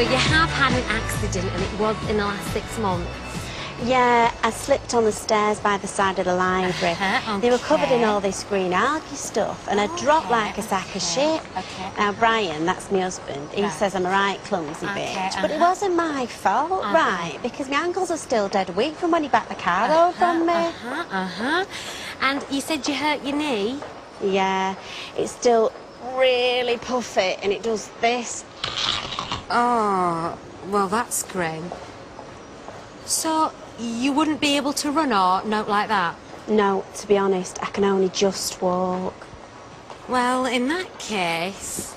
So you have had an accident, and it was in the last 6 months? Yeah, I slipped on the stairs by the side of the library. They were covered in all this green algae stuff, and I dropped like a sack of shit. Now, Brian, that's my husband, he says I'm a right clumsy bitch, but it wasn't my fault, right? Because my ankles are still dead weak from when he backed the car over from me. And you said you hurt your knee? Yeah, it's still really puffy, and it does this. Oh, well, that's grim. So, you wouldn't be able to run or note like that? No, to be honest, I can only just walk. Well, in that case...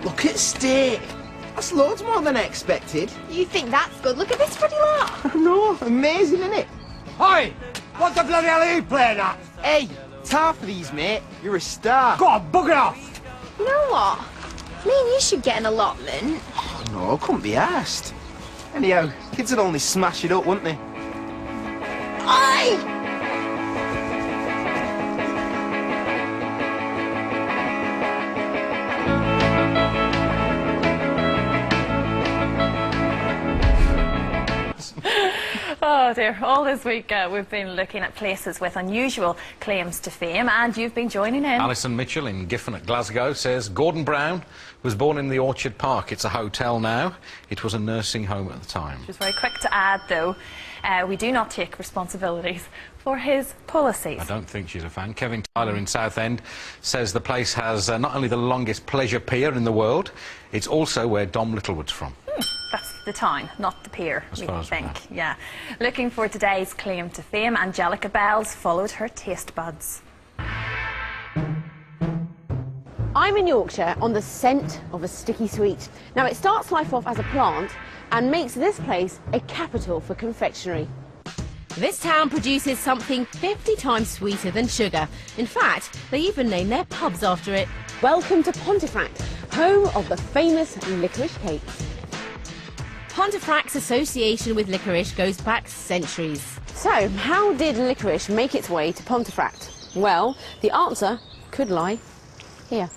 Look at steak. That's loads more than I expected. You think that's good? Look at this pretty lot. No, amazing, isn't it? Oi! What the bloody hell are you playing at? Hey, tar for these, mate. You're a star. Go on, bugger off! You know what? Me and you should get an allotment. Oh, no, couldn't be asked. Anyhow, kids would only smash it up, wouldn't they? Oi! Oh dear, all this week we've been looking at places with unusual claims to fame, and you've been joining in. Alison Mitchell in Giffen at Glasgow says Gordon Brown was born in the Orchard Park. It's a hotel now. It was a nursing home at the time. She was very quick to add, though, we do not take responsibilities for his policies. I don't think she's a fan. Kevin Tyler in Southend says the place has not only the longest pleasure pier in the world, it's also where Dom Littlewood's from. That's the town, not the pier, As we far as we think. know. Yeah. Looking for today's claim to fame, Angelica Bells followed her taste buds. I'm in Yorkshire on the scent of a sticky sweet. Now, it starts life off as a plant and makes this place a capital for confectionery. This town produces something 50 times sweeter than sugar. In fact, they even name their pubs after it. Welcome to Pontefract, home of the famous licorice cakes. Pontefract's association with licorice goes back centuries. So, how did licorice make its way to Pontefract? Well, the answer could lie here.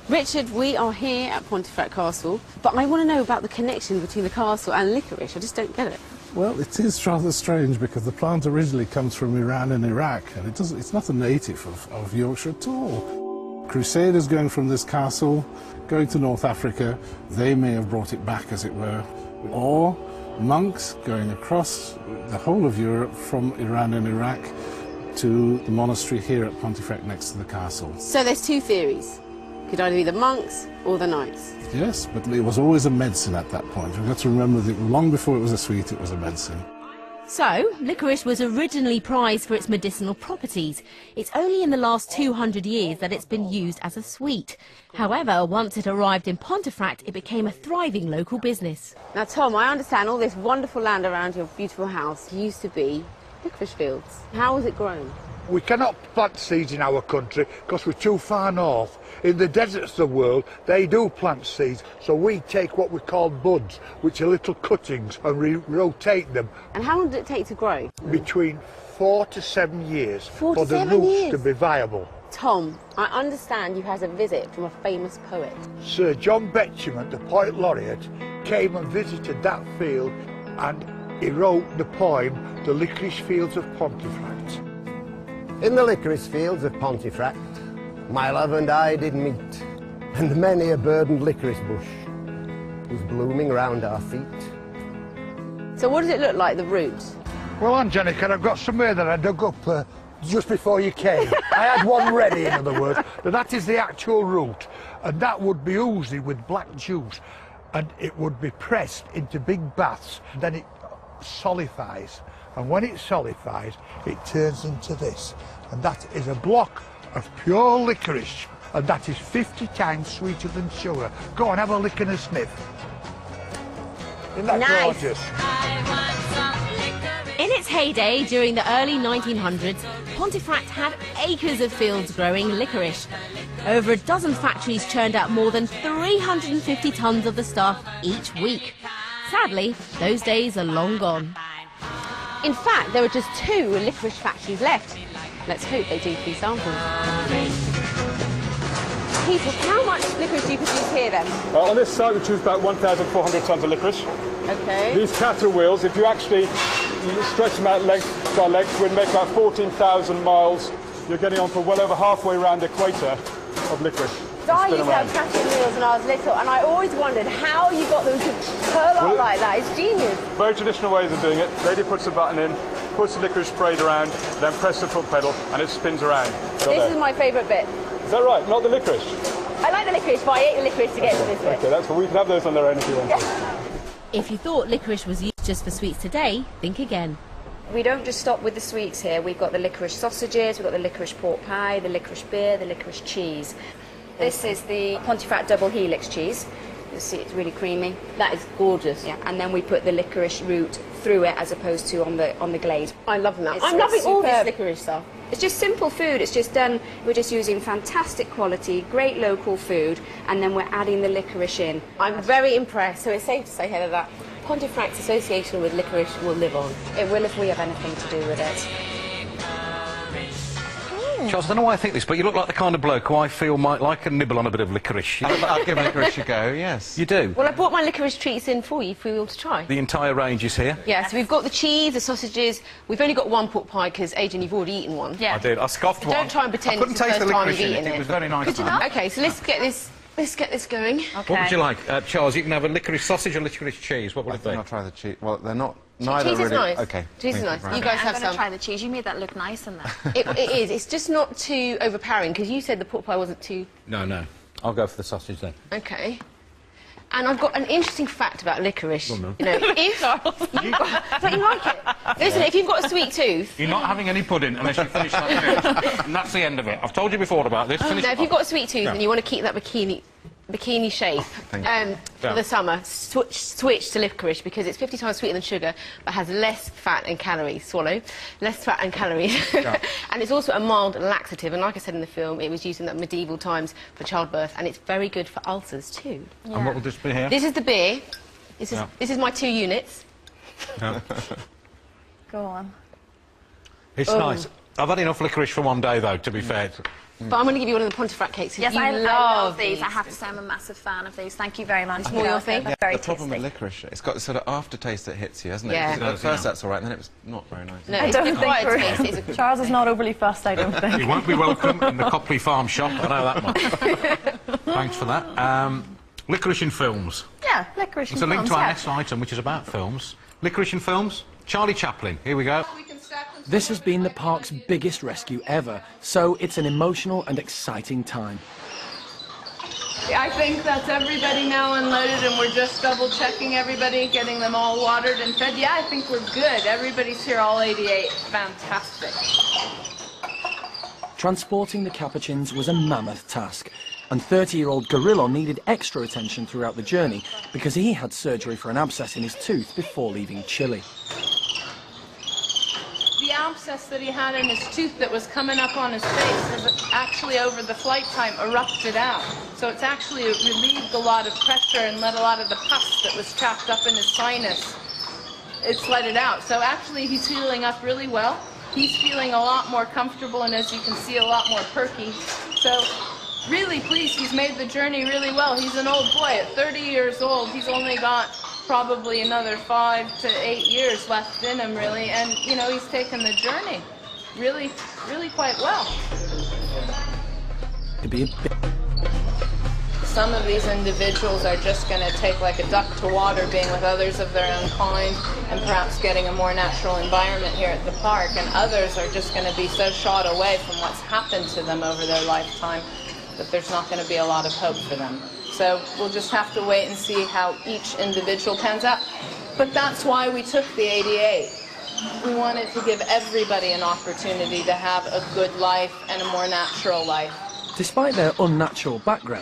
Richard, we are here at Pontefract Castle, but I want to know about the connection between the castle and licorice. I just don't get it. Well, it is rather strange because the plant originally comes from Iran and Iraq, and it's not a native of Yorkshire at all. Crusaders going from this castle, going to North Africa, they may have brought it back, as it were, or monks going across the whole of Europe from Iran and Iraq to the monastery here at Pontefract next to the castle. So there's two theories. Could either be the monks or the knights. Yes, but it was always a medicine at that point. We've got to remember that long before it was a sweet, it was a medicine. So, licorice was originally prized for its medicinal properties. It's only in the last 200 years that it's been used as a sweet. However, once it arrived in Pontefract, it became a thriving local business. Now, Tom, I understand all this wonderful land around your beautiful house used to be licorice fields. How was it grown? We cannot plant seeds in our country because we're too far north. In the deserts of the world, they do plant seeds, so we take what we call buds, which are little cuttings, and rotate them. And how long did it take to grow? Between 4 to 7 years for the 7 roots years? to be viable. Tom, I understand you had a visit from a famous poet. Sir John Betjeman, the poet laureate, came and visited that field, and he wrote the poem, The Licorice Fields of Pontefract. In the licorice fields of Pontefract, my love and I did meet, and many a burdened licorice bush was blooming round our feet. So what does it look like, the roots? Well, Angelica, I've got somewhere that I dug up just before you came. I had one ready, in other words, but that is the actual root, and that would be oozy with black juice, and it would be pressed into big baths, then it solidifies, and when it solidifies, it turns into this, and that is a block of pure licorice, and that is 50 times sweeter than sugar. Go on, have a lick and a sniff. Isn't that gorgeous? In its heyday during the early 1900s, Pontefract had acres of fields growing licorice. Over a dozen factories churned out more than 350 tonnes of the stuff each week. Sadly, those days are long gone. In fact, there are just 2 licorice factories left. Let's hope they do 3 samples. Peter, how much licorice do you produce here then? On this site we choose about 1,400 tonnes of licorice. Okay. These cattle wheels, if you actually stretch them out length by length, we'd make about 14,000 miles. You're getting on for well over halfway around the equator of licorice. I used to have cattle wheels when I was little, and I always wondered how you got them to curl up like that. It's genius. Very traditional ways of doing it. Lady puts a button in, puts the licorice sprayed around, then press the foot pedal, and it spins around. This is my favourite bit. Is that right? Not the licorice? I like the licorice, but I ate the licorice to get to this bit. Okay, that's what we can have those on their own if you want. If you thought licorice was used just for sweets today, think again. We don't just stop with the sweets here. We've got the licorice sausages, we've got the licorice pork pie, the licorice beer, the licorice cheese. This is the Pontefract double helix cheese. You'll see it's really creamy. That is gorgeous. Yeah, and then we put the licorice root through it as opposed to on the glaze. I'm loving that. It's I'm loving all this superb. licorice stuff. It's just simple food. It's just done. We're just using fantastic quality, great local food, and then we're adding the licorice in. I'm very impressed. So it's safe to say, Heather, that Pontefract's association with licorice will live on. It will if we have anything to do with it. Charles, I don't know why I think this, but you look like the kind of bloke who I feel might like a nibble on a bit of licorice. I'll give licorice a go, yes. You do? Well, I brought my licorice treats in for you all to try. The entire range is here? Yeah, so we've got the cheese, the sausages. We've only got 1 pork pie because, Adrian, you've already eaten one. Yeah. I did. I scoffed one. Don't try and pretend I couldn't it's the taste first the time licorice you've in eaten it. it. It was very nice. Good enough? OK, so let's get this going. Okay. What would you like? Charles, you can have a licorice sausage or licorice cheese. What would it be? I'll try the cheese. Well, they're not... Neither cheese is really... nice. OK. Cheese is nice. You guys have I'm some. going to try the cheese. You made that look nice in there. It is. It's just not too overpowering because you said the pork pie wasn't too... No. I'll go for the sausage then. OK. And I've got an interesting fact about licorice. Go on, then. You know, if... don't you like it? Listen, if you've got a sweet tooth... You're not having any pudding unless you finish that food. And that's the end of it. I've told you before about this. Finish Now, if you've got a sweet tooth and you want to keep that bikini shape for the summer, switch to licorice because it's 50 times sweeter than sugar but has less fat and calories. Swallow. Less fat and calories. And it's also a mild laxative, and like I said in the film, it was used in the medieval times for childbirth, and it's very good for ulcers too. Yeah. And what will this be here? This is the beer. This is my 2 units. Go on. It's nice. I've had enough licorice for one day, though, to be fair. But I'm going to give you one of the Pontefract cakes. Yes, I love these. I have to say I'm a massive fan of these. Thank you very much. More your thing? Yeah, Very the problem tasty. with licorice, it's got a sort of aftertaste that hits you, hasn't it? Yeah. At first that's all right, and then it was not very nice. No, it's an acquired taste. Charles is not overly fussed, I don't think. You won't be welcome in the Copley Farm shop, I know that much. Thanks for that. Licorice in films. Yeah, licorice in It's a films, link to our yeah. next item, which is about films. Licorice in films. Charlie Chaplin. Here we go. This has been the park's biggest rescue ever, so it's an emotional and exciting time. I think that's everybody now unloaded and we're just double checking everybody, getting them all watered and fed. Yeah, I think we're good. Everybody's here, all 88. Fantastic. Transporting the capuchins was a mammoth task, and 30-year-old Gorilla needed extra attention throughout the journey because he had surgery for an abscess in his tooth before leaving Chile. The abscess that he had in his tooth that was coming up on his face has actually, over the flight time, erupted out. So it's actually relieved a lot of pressure and let a lot of the pus that was trapped up in his sinus, it's let it out. So actually he's healing up really well. He's feeling a lot more comfortable and, as you can see, a lot more perky. So really pleased. He's made the journey really well. He's an old boy. At 30 years old, he's only got probably another 5 to 8 years left in him, really. And, you know, he's taken the journey really, really quite well. It'd be a bit... Some of these individuals are just going to take like a duck to water, being with others of their own kind, and perhaps getting a more natural environment here at the park. And others are just going to be so shot away from what's happened to them over their lifetime that there's not going to be a lot of hope for them. So we'll just have to wait and see how each individual pans out. But that's why we took the 88. We wanted to give everybody an opportunity to have a good life and a more natural life. Despite their unnatural background,